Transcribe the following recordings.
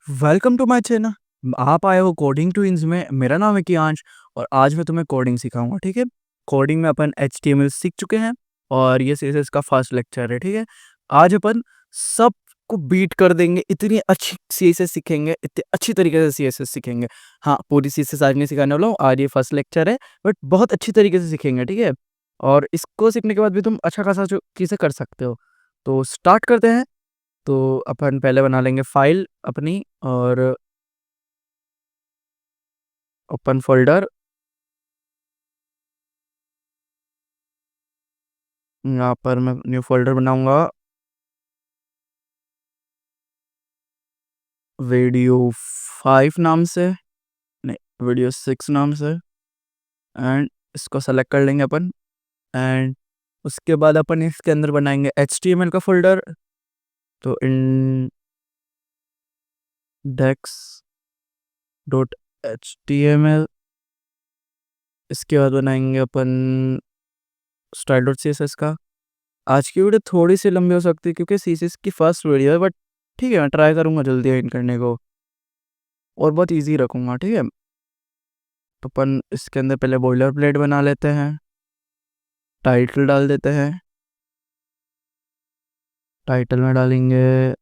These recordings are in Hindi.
Welcome to my channel. आप आए हो कोडिंग ट्विंस में। मेरा नाम है कियांश और आज मैं तुम्हें कोडिंग सिखाऊंगा। ठीक है, कोडिंग में अपन HTML सीख चुके हैं और ये CSS का फर्स्ट लेक्चर है। ठीक है, आज अपन सबको बीट कर देंगे, इतनी अच्छी CSS सीखेंगे, इतने अच्छी तरीके से CSS सीखेंगे। हाँ, पूरी CSS आज नहीं सिखाने वाला हूँ, आज ये फर्स्ट लेक्चर है, बट बहुत अच्छी तरीके से सीखेंगे। ठीक है, और इसको सीखने के बाद भी तुम अच्छा खासा जो चीज़ें कर सकते हो। तो स्टार्ट करते हैं। तो अपन पहले बना लेंगे फाइल अपनी और ओपन फोल्डर। यहाँ पर मैं न्यू फोल्डर बनाऊंगा वीडियो 5 नाम से, नहीं वीडियो 6 नाम से। एंड इसको सेलेक्ट कर लेंगे अपन। एंड उसके बाद अपन इसके अंदर बनाएंगे HTML का फोल्डर। तो index.html। इसके बाद बनाएंगे अपन style.css का। आज की वीडियो थोड़ी सी लंबी हो सकती है क्योंकि CSS की फर्स्ट वीडियो है, बट ठीक है, मैं ट्राई करूंगा जल्दी एंड करने को और बहुत इजी रखूंगा। ठीक है, तो अपन इसके अंदर पहले बॉयलर प्लेट बना लेते हैं, टाइटल डाल देते हैं। टाइटल में डालेंगे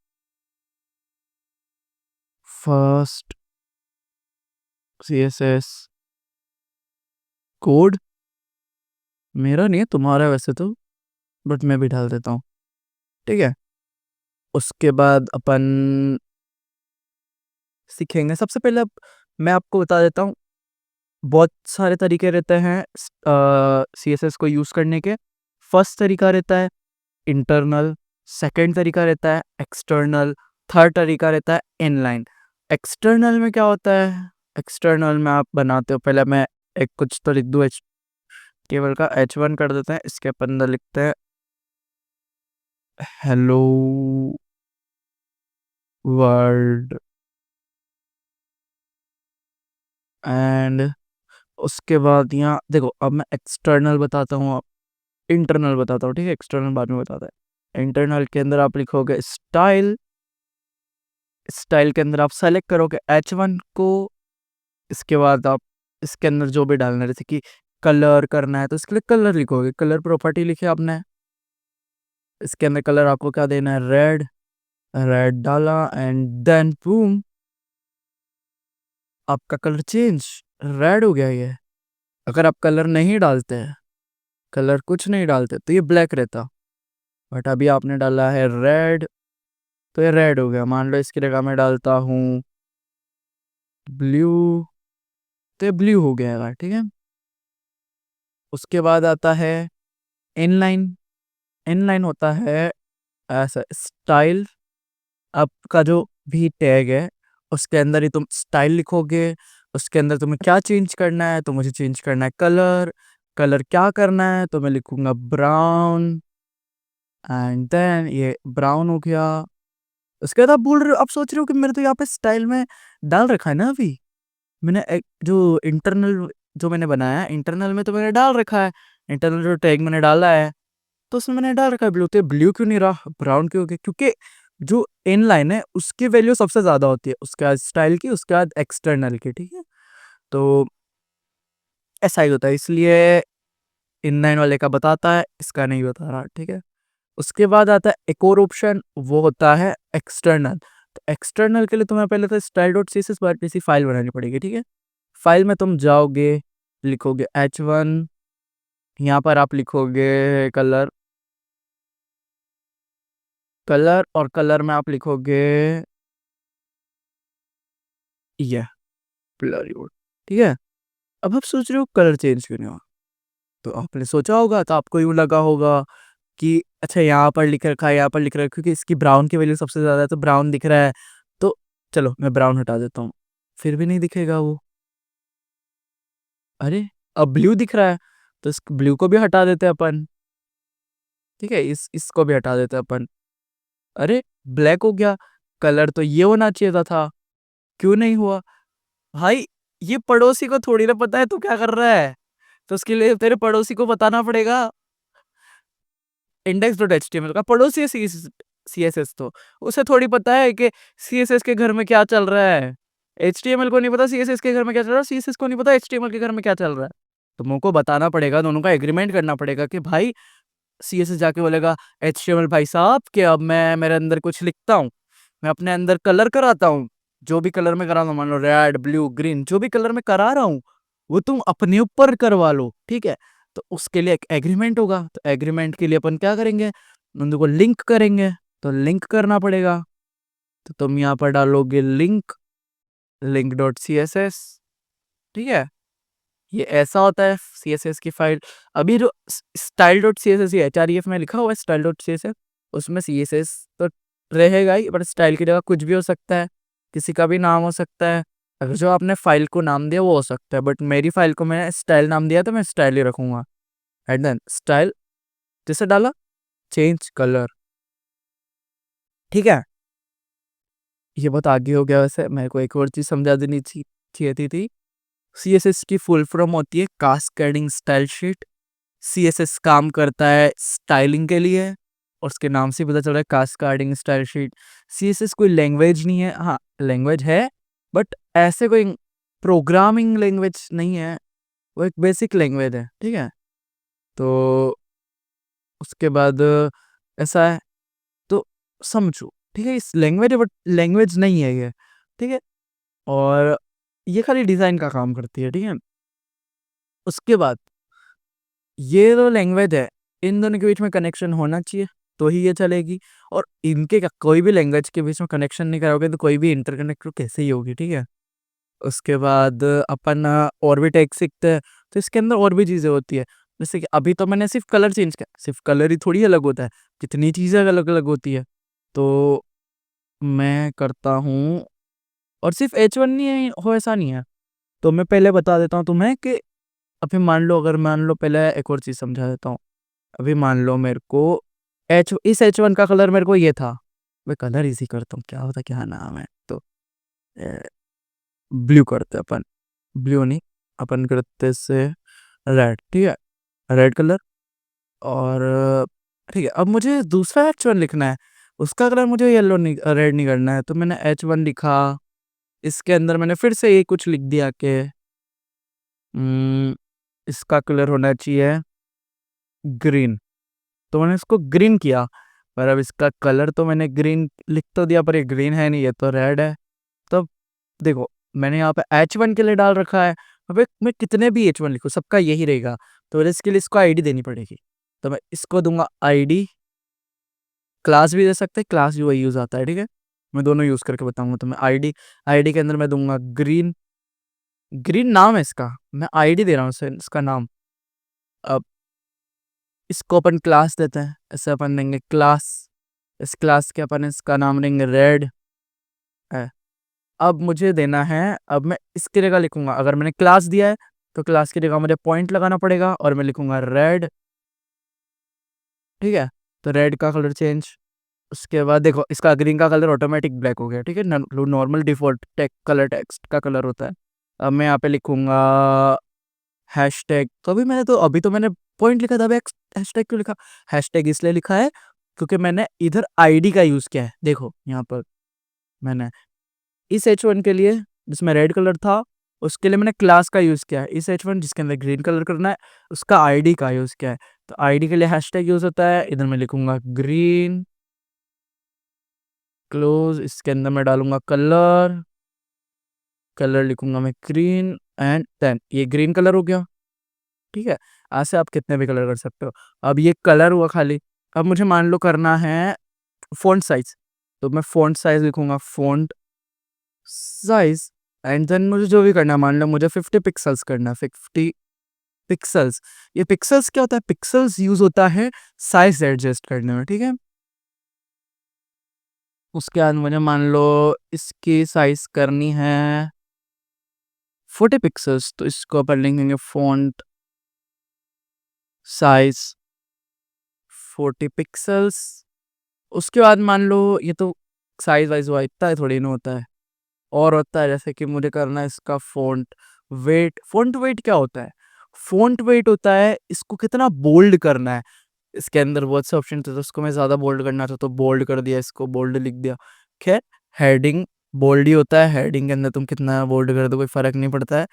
फर्स्ट CSS कोड। मेरा नहीं है, तुम्हारा है वैसे तो, बट मैं भी डाल देता हूँ। ठीक है, उसके बाद अपन सीखेंगे। सबसे पहले मैं आपको बता देता हूँ, बहुत सारे तरीके रहते हैं CSS को यूज़ करने के। फर्स्ट तरीका रहता है इंटरनल, सेकंड तरीका रहता है एक्सटर्नल, थर्ड तरीका रहता है इनलाइन। एक्सटर्नल में क्या होता है? एक्सटर्नल में आप बनाते हो, पहले मैं एक कुछ तो लिख दूँ, केवल का H1 कर देते हैं। इसके अंदर लिखते हैं हेलो वर्ल्ड। एंड उसके बाद यहाँ देखो, अब मैं एक्सटर्नल बताता हूँ, इंटरनल बताता हूँ। ठीक है, एक्सटर्नल बाद में बताता है। इंटरनल के अंदर आप लिखोगे स्टाइल। स्टाइल के अंदर आप सेलेक्ट करोगे H1 को। इसके बाद आप इसके अंदर जो भी डालना है, जैसे कि कलर करना है तो इसके लिए कलर लिखोगे, कलर प्रॉपर्टी लिखे आपने। इसके अंदर कलर आपको क्या देना है? रेड। रेड डाला एंड देन बूम, आपका कलर चेंज, रेड हो गया ये। अगर आप कलर नहीं डालते हैं, कलर कुछ नहीं डालते तो ये ब्लैक रहता, बट अभी आपने डाला है रेड तो ये रेड हो गया। मान लो इसकी जगह मैं डालता हूँ ब्लू तो ये ब्लू हो गया। ठीक है, उसके बाद आता है इनलाइन। इनलाइन होता है ऐसा, स्टाइल आपका जो भी टैग है उसके अंदर ही तुम स्टाइल लिखोगे। उसके अंदर तुम्हें क्या चेंज करना है? तो मुझे चेंज करना है कलर। कलर क्या करना है? तो मैं लिखूंगा ब्राउन। एंड देन ये ब्राउन हो गया। उसके बाद आप बोल रहे हो, आप सोच रहे हो कि मेरे तो यहाँ पे स्टाइल में डाल रखा है ना। अभी मैंने एक जो इंटरनल जो मैंने बनाया है, इंटरनल में तो मैंने डाल रखा है। इंटरनल जो टैग मैंने डाला है तो उसमें मैंने डाल रखा है ब्लू। तो ब्लू क्यों नहीं रहा, ब्राउन क्यों हो गया? क्योंकि जो इन लाइन है उसकी वैल्यू सबसे ज्यादा होती है, उसके बाद स्टाइल की, उसके बाद एक्सटर्नल की। ठीक है, तो ऐसा ही होता है, इसलिए इन लाइन वाले का बताता है, इसका नहीं बता रहा। ठीक है, उसके बाद आता है एक और ऑप्शन, वो होता है एक्सटर्नल। तो एक्सटर्नल के लिए तुम्हें पहले तो style.css जैसी फाइल बनानी पड़ेगी। ठीक है, फाइल में तुम जाओगे, लिखोगे H1, यहाँ पर आप लिखोगे कलर। कलर और कलर में आप लिखोगे ये ब्लरी वुड। ठीक है, अब आप सोच रहे हो कलर चेंज क्यों नहीं हुआ? तो आपने सोचा होगा, तो आपको यूं लगा होगा कि अच्छा यहाँ पर लिख रखा है, यहाँ पर लिख रखा है, क्योंकि इसकी ब्राउन की वैल्यू सबसे ज्यादा है तो ब्राउन दिख रहा है। तो चलो मैं ब्राउन हटा देता हूँ, फिर भी नहीं दिखेगा वो। अरे, अब ब्लू दिख रहा है तो इस ब्लू को भी हटा देते हैं अपन। ठीक है, इसको भी हटा देते हैं अपन। अरे, ब्लैक हो गया। कलर तो ये होना चाहिए था, क्यों नहीं हुआ? भाई, ये पड़ोसी को थोड़ी ना पता है तू क्या कर रहा है, तो उसके लिए तेरे पड़ोसी को बताना पड़ेगा। index.html का पड़ोसी है CSS तो उसे थोड़ी पता है कि CSS के घर में क्या चल रहा है। HTML को नहीं पता CSS के घर में क्या चल रहा है, CSS को नहीं पता HTML के घर में क्या चल रहा है। तो मुझको बताना पड़ेगा, दोनों का एग्रीमेंट करना पड़ेगा कि भाई CSS जाके बोलेगा HTML भाई साहब कि अब मैं मेरे अंदर कुछ लिखता हूँ, मैं अपने अंदर कलर कराता हूँ, जो भी कलर में करा रहा हूँ, मान लो रेड ब्लू ग्रीन, जो भी कलर में करा रहा हूँ वो तुम अपने ऊपर करवा लो, ठीक है। तो उसके लिए एक एग्रीमेंट होगा, तो एग्रीमेंट के लिए अपन क्या करेंगे, उन दोनों को लिंक करेंगे। तो लिंक करना पड़ेगा, तो तुम यहाँ पर डालोगे लिंक डॉट CSS, ठीक है। ये ऐसा होता है CSS की फाइल। अभी जो स्टाइल डॉट CSS है HREF में लिखा हुआ है स्टाइल डॉट CSS, उसमें CSS तो रहेगा ही, बट स्टाइल की जगह कुछ भी हो सकता है, किसी का भी नाम हो सकता है। अगर जो आपने फाइल को नाम दिया वो हो सकता है, बट मेरी फाइल को मैंने स्टाइल नाम दिया तो मैं स्टाइल ही रखूंगा। एंड देन स्टाइल जैसे डाला, चेंज कलर, ठीक है। ये बहुत आगे हो गया, वैसे मेरे को एक और चीज समझा देनी चाहिए थी। CSS की फुल फॉर्म होती है कास्केडिंग स्टाइल शीट। CSS काम करता है स्टाइलिंग के लिए, और उसके नाम से पता चल रहा है कास्केडिंग स्टाइल शीट। CSS कोई लैंग्वेज नहीं है, हाँ लैंग्वेज है, बट ऐसे कोई प्रोग्रामिंग लैंग्वेज नहीं है, वो एक बेसिक लैंग्वेज है, ठीक है। तो उसके बाद ऐसा है, तो समझो, ठीक है, इस लैंग्वेज है बट लैंग्वेज नहीं है ये, ठीक है। और ये खाली डिजाइन का काम करती है, ठीक है। उसके बाद ये जो लैंग्वेज है, इन दोनों के बीच में कनेक्शन होना चाहिए तो ही ये चलेगी। और इनके कोई भी लैंग्वेज के बीच में कनेक्शन नहीं करोगे तो कोई भी इंटरकनेक्ट कैसे ही होगी, ठीक है। उसके बाद अपन और भी टैग सीखते हैं, तो इसके अंदर और भी चीज़ें होती है। जैसे कि अभी तो मैंने सिर्फ कलर चेंज किया, सिर्फ कलर ही थोड़ी अलग होता है, कितनी चीज़ें अलग अलग होती है। तो मैं करता हूँ, और सिर्फ H1 नहीं है हो, ऐसा नहीं है। तो मैं पहले बता देता हूँ तुम्हें कि अभी मान लो, अगर मान लो, पहले एक और चीज़ समझा देता हूँ। अभी मान लो मेरे को इस H1 का कलर मेरे को ये था, मैं कलर इसी करता हूँ, क्या होता क्या नाम है, तो ब्लू करते हैं अपन, ब्लू नहीं, अपन करते से रेड, ठीक है, रेड कलर। और ठीक है, अब मुझे दूसरा H1 लिखना है, उसका कलर मुझे येलो नहीं, रेड नहीं करना है, तो मैंने H1 लिखा, इसके अंदर मैंने फिर से ये कुछ लिख दिया कि इसका कलर होना चाहिए ग्रीन, तो मैंने इसको ग्रीन किया। पर अब इसका कलर तो मैंने ग्रीन लिख तो दिया, पर ये ग्रीन है नहीं, ये तो रेड है। तो देखो, मैंने यहाँ पे H1 के लिए डाल रखा है, अब मैं कितने भी H1 लिखूँ सबका यही रहेगा, तो इसके लिए इसको ID देनी पड़ेगी। तो मैं इसको दूंगा ID, क्लास भी दे सकते हैं, क्लास भी वही यूज़ आता है, ठीक है। मैं दोनों यूज़ करके बताऊंगा। तो मैं ID के अंदर मैं दूंगा ग्रीन, ग्रीन नाम है इसका, मैं ID दे रहा हूँ इसका नाम। अब इसको अपन क्लास देते हैं, ऐसे अपन देंगे क्लास, इस क्लास के अपन इसका नाम देंगे रेड है। अब मुझे देना है, अब मैं इसकी जगह लिखूंगा, अगर मैंने क्लास दिया है तो क्लास की जगह मुझे पॉइंट लगाना पड़ेगा, और मैं लिखूंगा रेड, ठीक है। तो रेड का कलर चेंज। उसके बाद देखो, इसका ग्रीन का कलर ऑटोमेटिक ब्लैक हो गया, ठीक है, नॉर्मल डिफॉल्ट कलर टेक्स्ट का कलर होता है। अब मैं यहाँ पे लिखूंगा हैशटैग, तो अभी तो मैंने पॉइंट लिखा था, अब हैशटैग क्यों लिखा, हैशटैग इसलिए लिखा है क्योंकि मैंने इधर ID का यूज किया है। देखो यहाँ पर मैंने इस H1 के लिए जिसमें रेड कलर था, उसके लिए मैंने क्लास का यूज किया है। इस H1 जिसके अंदर ग्रीन कलर करना है, उसका ID का यूज किया है। तो ID के लिए हैशटैग यूज होता है, इधर मैं लिखूंगा ग्रीन क्लोज, इसके अंदर मैं डालूंगा कलर, कलर लिखूंगा मैं ग्रीन, एंड देन ये ग्रीन कलर हो गया, ठीक है। ऐसे आप कितने भी कलर कर सकते हो। अब ये कलर हुआ खाली। अब मुझे मान लो करना है फ़ॉन्ट साइज, तो मैं फ़ॉन्ट साइज लिखूंगा, फ़ॉन्ट साइज, एंड देन मुझे जो भी करना है, मान लो मुझे 50 पिक्सल्स करना है, 50 पिक्सल्स। ये पिक्सल्स क्या होता है, पिक्सल्स यूज होता है साइज एडजस्ट करने में, ठीक है। उसके बाद मुझे मान लो इसकी साइज करनी है 40 पिक्सल्स, तो इसको अपन लिखेंगे फ़ॉन्ट साइज 40 पिक्सल्स। उसके बाद मान लो ये तो साइज वाइज हुआ, इतना थोड़ी ना होता है, और होता है जैसे कि मुझे करना है इसका फ़ॉन्ट वेट। फ़ॉन्ट वेट क्या होता है, फ़ॉन्ट वेट होता है इसको कितना बोल्ड करना है। इसके अंदर बहुत से ऑप्शन थे, तो उसको मैं ज़्यादा बोल्ड करना था तो बोल्ड कर दिया, इसको बोल्ड लिख दिया। खैर, हेडिंग बोल्ड ही होता है, हेडिंग के अंदर तुम कितना बोल्ड कर दो कोई फ़र्क नहीं पड़ता है,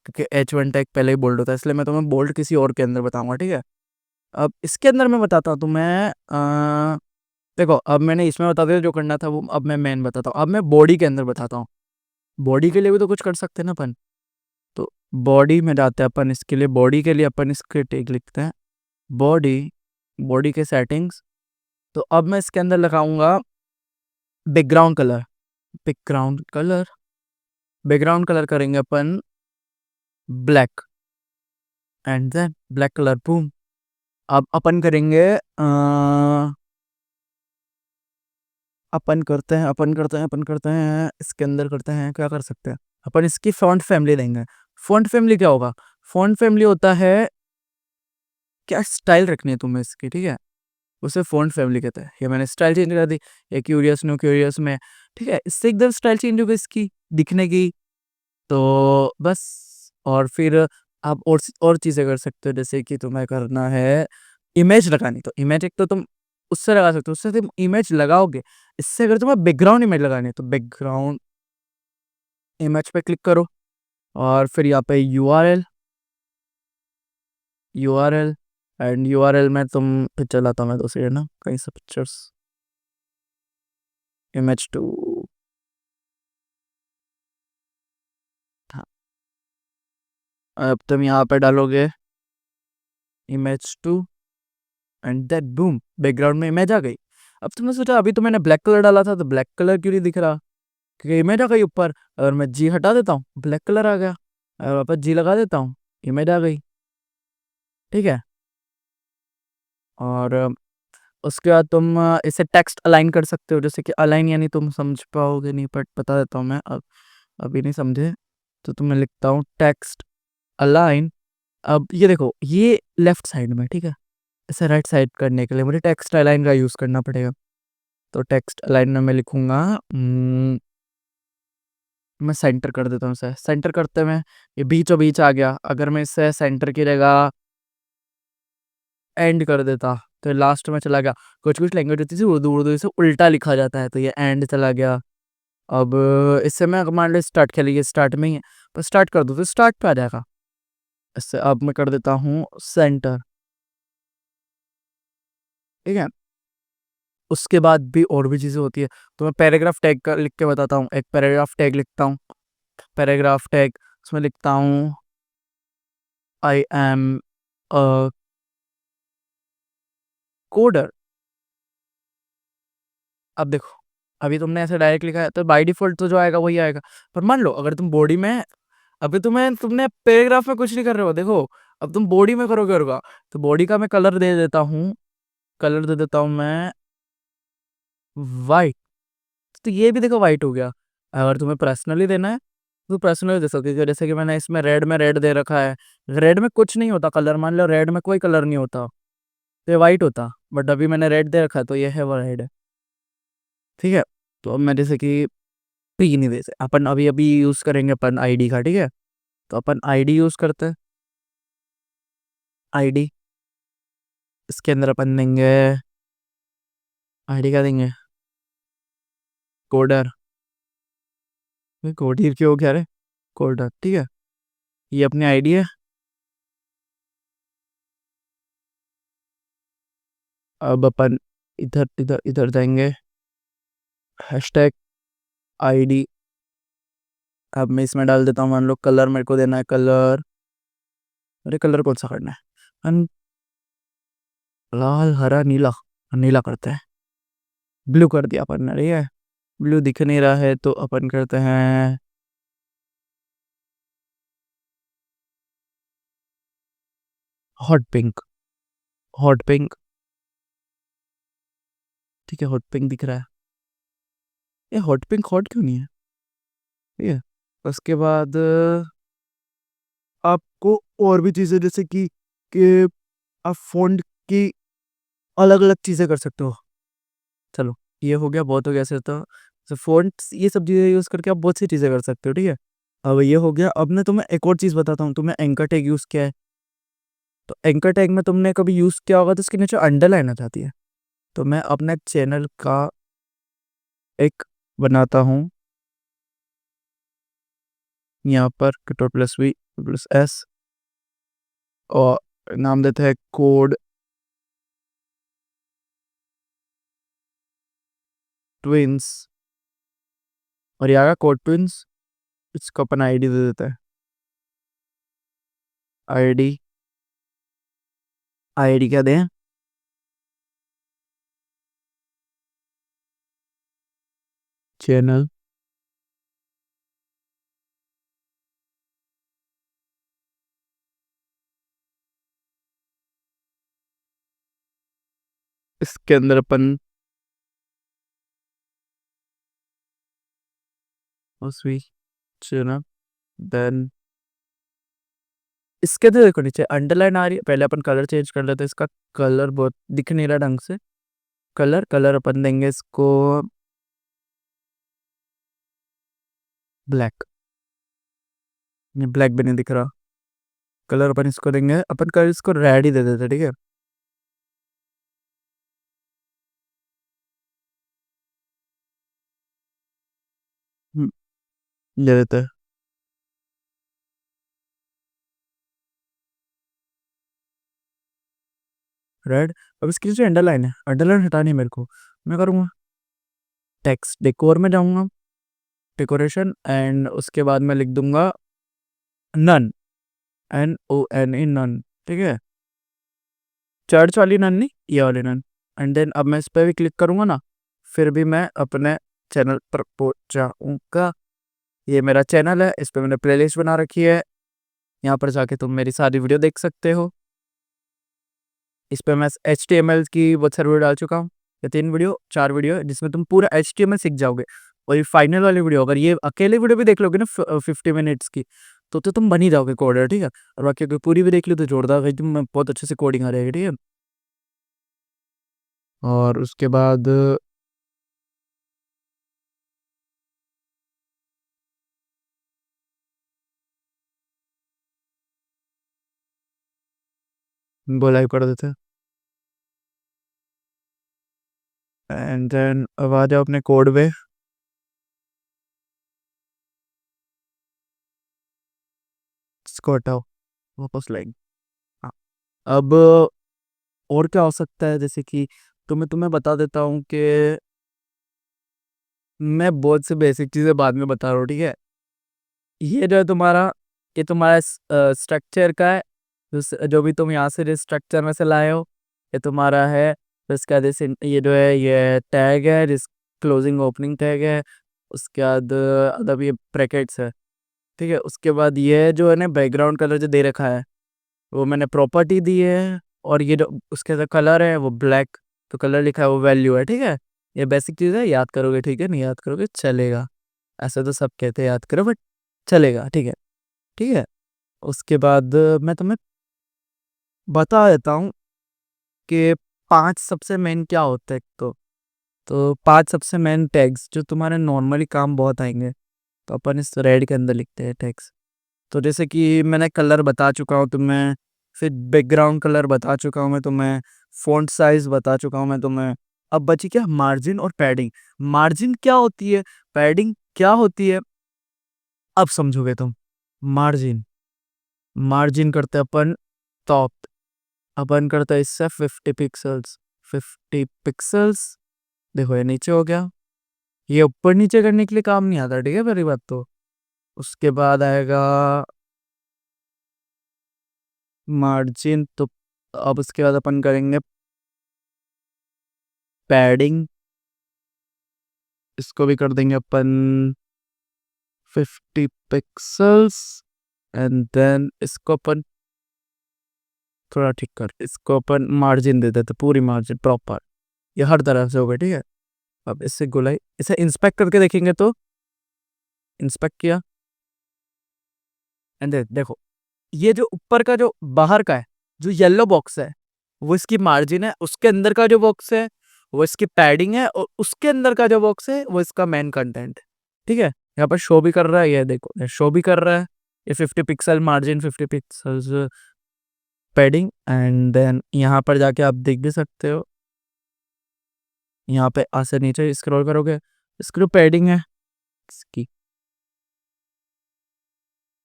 क्योंकि H1 टैग पहले ही बोल्ड होता है, इसलिए मैं तुम्हें बोल्ड किसी और के अंदर बताऊंगा, ठीक है। अब इसके अंदर मैं बताता हूँ तुम्हें, देखो अब मैंने इसमें बता दिया जो करना था वो, अब मैं मेन बताता हूँ, अब मैं बॉडी के अंदर बताता हूँ। बॉडी के लिए भी तो कुछ कर सकते हैं ना अपन, तो बॉडी में जाते हैं अपन, इसके लिए बॉडी के लिए अपन इसके टैग लिखते हैं बॉडी, बॉडी के सेटिंग्स। तो अब मैं इसके अंदर लगाऊंगा background colour, background colour, background colour करेंगे अपन black, and then black colour boom. अब अपन करेंगे अपन करते हैं इसके अंदर करते हैं, क्या कर सकते हैं अपन, इसकी फॉन्ट फैमिली देंगे। फॉन्ट फैमिली क्या होगा, फॉन्ट फैमिली होता है क्या स्टाइल रखनी है तुम्हें इसकी, ठीक है, उसे फॉन्ट फैमिली कहते हैं। ये मैंने स्टाइल चेंज कर दी, ये क्यूरियस नो क्यूरियस में, ठीक है, इससे एकदम स्टाइल चेंज हो गई इसकी दिखने की। तो बस, और फिर आप और चीज़ें कर सकते हो, जैसे कि तुम्हें करना है इमेज लगानी, तो इमेज एक तो तुम उससे लगा सकते हो, उससे तुम इमेज लगाओगे। इससे अगर तुम्हें बैकग्राउंड इमेज लगानी है तो बैकग्राउंड इमेज पे क्लिक करो, और फिर यहाँ पे यूआरएल एंड यूआरएल में तुम पिक्चर लाता हूँ मैं दूसरी, है ना, कहीं से पिक्चर्स, इमेज टू, हाँ, अब तुम यहाँ पे डालोगे image two, and that boom, background में इमेज आ गई। अब तुमने सोचा अभी तो मैंने ब्लैक कलर डाला था, तो ब्लैक कलर क्यों नहीं दिख रहा, क्योंकि इमेज आ गई ऊपर। अगर मैं जी हटा देता हूँ ब्लैक कलर आ गया, अगर वापस जी लगा देता हूँ इमेज आ गई, ठीक है। और उसके बाद तुम इसे टेक्स्ट अलाइन कर सकते हो, जैसे कि अलाइन यानी तुम समझ पाओगे नहीं, बट बता देता हूँ मैं, अब अभी नहीं समझे तो तुम्हें लिखता हूँ टेक्स्ट अलाइन। अब ये देखो, ये लेफ्ट साइड में, ठीक है, इसे राइट साइड करने के लिए मुझे टेक्स्ट अलाइन का यूज़ करना पड़ेगा। तो टेक्स्ट अलाइन में मैं लिखूंगा, मैं सेंटर कर देता हूँ इसे, सेंटर करते में ये बीचों बीच आ गया। अगर मैं इसे सेंटर की जगह एंड कर देता तो लास्ट में चला गया। कुछ कुछ लैंग्वेज होती है उर्दू, उर्दू इसे उल्टा लिखा जाता है, तो ये एंड चला गया। अब इससे मैं मान लो स्टार्ट के लिए स्टार्ट में ही है, पर स्टार्ट कर दो तो स्टार्ट पे आ जाएगा। इससे अब मैं कर देता हूँ सेंटर, ठीक है। उसके बाद भी और भी चीज़ें होती है, तो मैं पैराग्राफ टैग का लिख के बताता हूँ। एक पैराग्राफ टैग लिखता हूँ, पैराग्राफ टैग, उसमें लिखता हूँ आई एम अ कोडर। अब देखो, अभी तुमने ऐसे डायरेक्ट लिखा है तो बाय डिफॉल्ट तो जो आएगा वही आएगा, पर मान लो अगर तुम बॉडी में, अभी तुमने पैराग्राफ में कुछ नहीं कर रहे हो, देखो अब तुम बॉडी में करोगे होगा, तो बॉडी का मैं कलर दे देता हूँ, कलर दे देता हूँ मैं वाइट। तो ये भी देखो वाइट हो गया। अगर तुम्हें पर्सनली देना है तो पर्सनली दे सकते हो, जैसे कि मैंने इसमें रेड दे रखा है। रेड में कुछ नहीं होता कलर, मान लो रेड में कोई कलर नहीं होता, तो ये वाइट होता, बट अभी मैंने रेड दे रखा है तो ये है वो रेड है, ठीक है। तो अब मैं जैसे कि पी नहीं दे, अपन अभी अभी यूज़ करेंगे अपन आईडी का, ठीक है। तो अपन आईडी यूज़ करते हैं, आईडी, इसके अंदर अपन देंगे, आईडी का देंगे कोडर, कोडर क्यों क्या रे, कोडर, ठीक है। ये अपनी आईडी है। अब अपन इधर इधर इधर जाएंगे, हैशटैग आईडी। अब मैं इसमें डाल देता हूँ, मान लो कलर मेरे को देना है, कलर, अरे कलर कौन सा करना है, लाल हरा नीला, नीला करते हैं, ब्लू कर दिया अपन ने, ठीक है। ब्लू दिख नहीं रहा है तो अपन करते हैं हॉट पिंक, हॉट पिंक, ठीक है, हॉट पिंक दिख रहा है। ये हॉट पिंक हॉट क्यों नहीं है, ठीक है। उसके बाद आपको और भी चीज़ें, जैसे कि आप फ़ॉन्ट की अलग अलग चीज़ें कर सकते हो। चलो, ये हो गया, बहुत हो गया, ऐसे फ़ॉन्ट्स ये सब चीज़ें यूज़ करके आप बहुत सी चीज़ें कर सकते हो, ठीक है। अब ये हो गया, अब मैं तुम्हें एक और चीज़ बताता हूँ, तुम्हें एंकर टैग यूज़ किया है, तो एंकर टैग में तुमने कभी यूज किया होगा, तो इसके नीचे अंडरलाइन आ जाती है। तो मैं अपने चैनल का एक बनाता हूँ यहाँ पर Ctrl+V+S और नाम देते हैं कोड ट्विंस, और यहाँ का कोड ट्विंस, इसको अपन आईडी दे देते हैं। आईडी आईडी क्या दें? चैनल। इसके अंदर अपन उसवी चैनल, देन इसके अंदर देखो नीचे अंडरलाइन आ रही है। पहले अपन कलर चेंज कर लेते हैं। इसका कलर बहुत दिख नहीं रहा ढंग से। कलर कलर अपन देंगे इसको ब्लैक। ये ब्लैक भी नहीं दिख रहा। कलर अपन इसको देंगे, अपन कलर इसको रेड ही दे देते, ठीक है। दे देते हैं रेड। अब इसकी जो अंडरलाइन है, अंडरलाइन हटानी है मेरे को। मैं करूँगा टेक्स्ट डेकोर में जाऊँगा, डेकोरेशन, एंड उसके बाद मैं लिख दूंगा नन, NONE नन, ठीक है। चर्च वाली नन नहीं, ये वाली नन। एंड देन अब मैं इस पर भी क्लिक करूंगा ना, फिर भी मैं अपने चैनल पर पहुंच जाऊंगा। ये मेरा चैनल है, इस पर मैंने प्लेलिस्ट बना रखी है। यहाँ पर जाके तुम मेरी सारी वीडियो देख सकते हो। इस पर मैं HTML की बहुत सारी वीडियो डाल चुका हूँ। ये 3 वीडियो 4 वीडियो है जिसमें तुम पूरा HTML सीख जाओगे। और ये फाइनल वाली वीडियो, अगर ये अकेले वीडियो भी देख लोगे ना 50 मिनट्स की, तो तुम बन ही जाओगे कोडर, ठीक है। और बाकी अगर पूरी भी देख लो तो जोरदार भाई, तुम बहुत अच्छे से कोडिंग आ रहेगी, ठीक है। और उसके बाद बोलाई कर देते हैं। एंड देन अब आ जाओ अपने कोड पे। इसको हटाओ, वापस लाइन। हाँ। अब और क्या हो सकता है, जैसे कि तुम्हें तुम्हें बता देता हूँ कि मैं बहुत से बेसिक चीज़ें बाद में बता रहा हूँ, ठीक है। ये जो है तुम्हारा, ये तुम्हारा स्ट्रक्चर का है। जो भी तुम यहाँ से जिस स्ट्रक्चर में से लाए हो, ये तुम्हारा है। तो इसका जैसे ये जो है ये टैग है, जिस क्लोजिंग ओपनिंग टैग है। उसके बाद मतलब ये ब्रैकेट्स है, ठीक है। उसके बाद ये जो है ना बैकग्राउंड कलर जो दे रखा है, वो मैंने प्रॉपर्टी दी है। और ये जो उसके जो कलर है वो ब्लैक, तो कलर लिखा है वो वैल्यू है, ठीक है। ये बेसिक चीज़ है, याद करोगे ठीक है, नहीं याद करोगे चलेगा। ऐसे तो सब कहते हैं याद करो, बट चलेगा, ठीक है। ठीक है। उसके बाद मैं तुम्हें बता देता हूँ कि 5 सबसे मेन क्या होता है। तो 5 सबसे मेन टैग्स जो तुम्हारे नॉर्मली काम बहुत आएंगे, तो अपन इस रेड के अंदर लिखते हैं टैग्स। तो जैसे कि मैंने कलर बता चुका हूँ तुम्हें, फिर बैकग्राउंड कलर बता चुका हूँ मैं तुम्हें, फ़ॉन्ट साइज बता चुका हूँ मैं तुम्हें। अब बची क्या, मार्जिन और पैडिंग। मार्जिन क्या होती है, पैडिंग क्या होती है, अब समझोगे तुम। मार्जिन मार्जिन करते हैं अपन टॉप, अपन करते हैं इससे 50 पिक्सल्स। 50 पिक्सल्स, देखो ये नीचे हो गया। ये ऊपर नीचे करने के लिए काम नहीं आता, ठीक है मेरी बात। तो उसके बाद आएगा मार्जिन। तो अब उसके बाद अपन करेंगे पैडिंग, इसको भी कर देंगे अपन 50 पिक्सल्स। एंड देन इसको अपन थोड़ा ठीक कर, इसको अपन मार्जिन दे देते, पूरी मार्जिन प्रॉपर। ये हर तरफ से हो गया, ठीक है। अब इससे गोलाई, इसे इंस्पेक्ट करके देखेंगे तो, इंस्पेक्ट किया एंड देखो, ये जो ऊपर का जो बाहर का है, जो येलो बॉक्स है, वो इसकी मार्जिन है। उसके अंदर का जो बॉक्स है वो इसकी पैडिंग है, और उसके अंदर का जो बॉक्स है वो इसका मेन कंटेंट है, ठीक है। यहाँ पर शो भी कर रहा है, ये देखो शो भी कर रहा है। ये 50 pixel margin, 50 pixels padding, and then यहाँ पर जाके आप देख भी सकते हो, यहाँ पे ऐसे नीचे स्क्रॉल करोगे, स्क्रू पैडिंग है इसकी,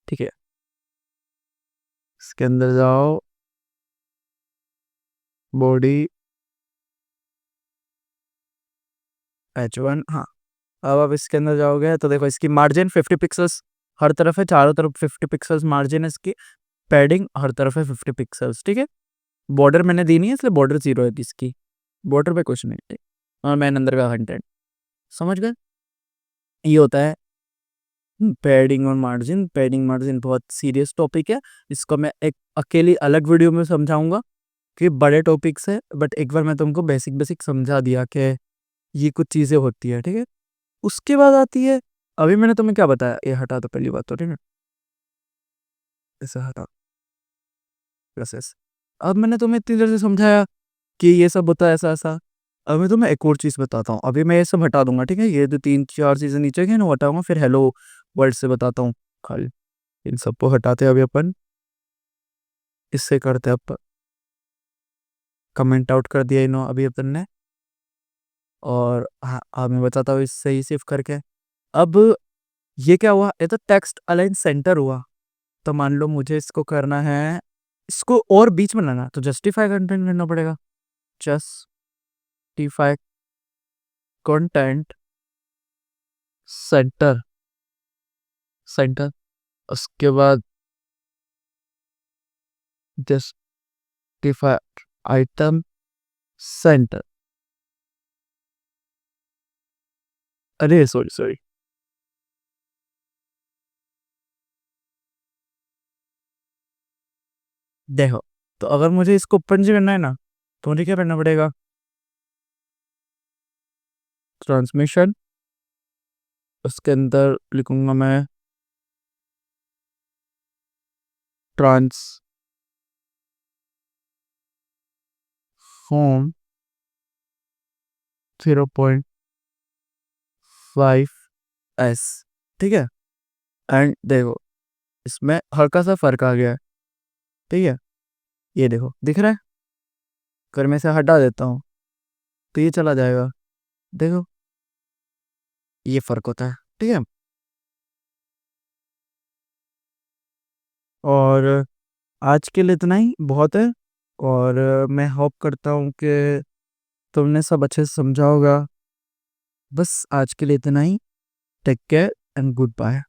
ठीक है। इसके अंदर जाओ, बॉडी H1, हाँ। अब आप इसके अंदर जाओगे तो देखो इसकी मार्जिन 50 पिक्सल्स हर तरफ है, चारों तरफ 50 पिक्सल्स मार्जिन है इसकी। पैडिंग हर तरफ है 50 पिक्सल्स, ठीक है। बॉर्डर मैंने दी नहीं है, इसलिए बॉर्डर 0 है इसकी, बॉर्डर पे कुछ नहीं है। और मैन अंदर का कंटेंट, समझ गए? ये होता है पैडिंग और मार्जिन। पैडिंग मार्जिन बहुत सीरियस टॉपिक है, इसको मैं एक अकेली अलग वीडियो में समझाऊंगा, कि बड़े टॉपिक्स है, बट एक बार मैं तुमको बेसिक बेसिक समझा दिया कि ये कुछ चीज़ें होती है, ठीक है। उसके बाद आती है, अभी मैंने तुम्हें क्या बताया, ये हटा दो पहली बात तो, ठीक है, ऐसा हटा प्रोसेस। अब मैंने तुम्हें इतनी देर से समझाया कि ये सब होता है ऐसा ऐसा। अब मैं तुम्हें एक और चीज़ बताता हूँ, अभी मैं ये सब हटा दूंगा, ठीक है। ये जो 3-4 चीज़ें नीचे की ना हटाऊंगा, फिर हेलो वर्ड से बताता हूँ खाली। इन सबको हटाते हैं अभी अपन, इससे करते हैं अपन, कमेंट आउट कर दिया इन्हों अभी अपन ने। और हाँ, अब मैं बताता हूँ इससे ही सिर्फ करके। अब ये क्या हुआ, ये तो टेक्स्ट अलाइन सेंटर हुआ। तो मान लो मुझे इसको करना है, इसको और बीच में लाना, तो जस्टिफाई कंटेंट करना पड़ेगा। Justify content centre, centre. उसके बाद जस्टिफाई आइटम सेंटर, अरे सॉरी सॉरी, देखो। तो अगर मुझे इसको ऊपर नीचे करना है ना, तो मुझे क्या करना पड़ेगा, ट्रांसमिशन, उसके अंदर लिखूंगा मैं ट्रांसफॉर्म 0.5s, ठीक है। एंड देखो इसमें हल्का सा फर्क आ गया है, ठीक है। ये देखो दिख रहा है, अगर मैं इसे हटा देता हूँ तो ये चला जाएगा, देखो ये फर्क होता है, ठीक है। और आज के लिए इतना ही बहुत है, और मैं होप करता हूँ कि तुमने सब अच्छे से समझा होगा। बस आज के लिए इतना ही, take care and good bye.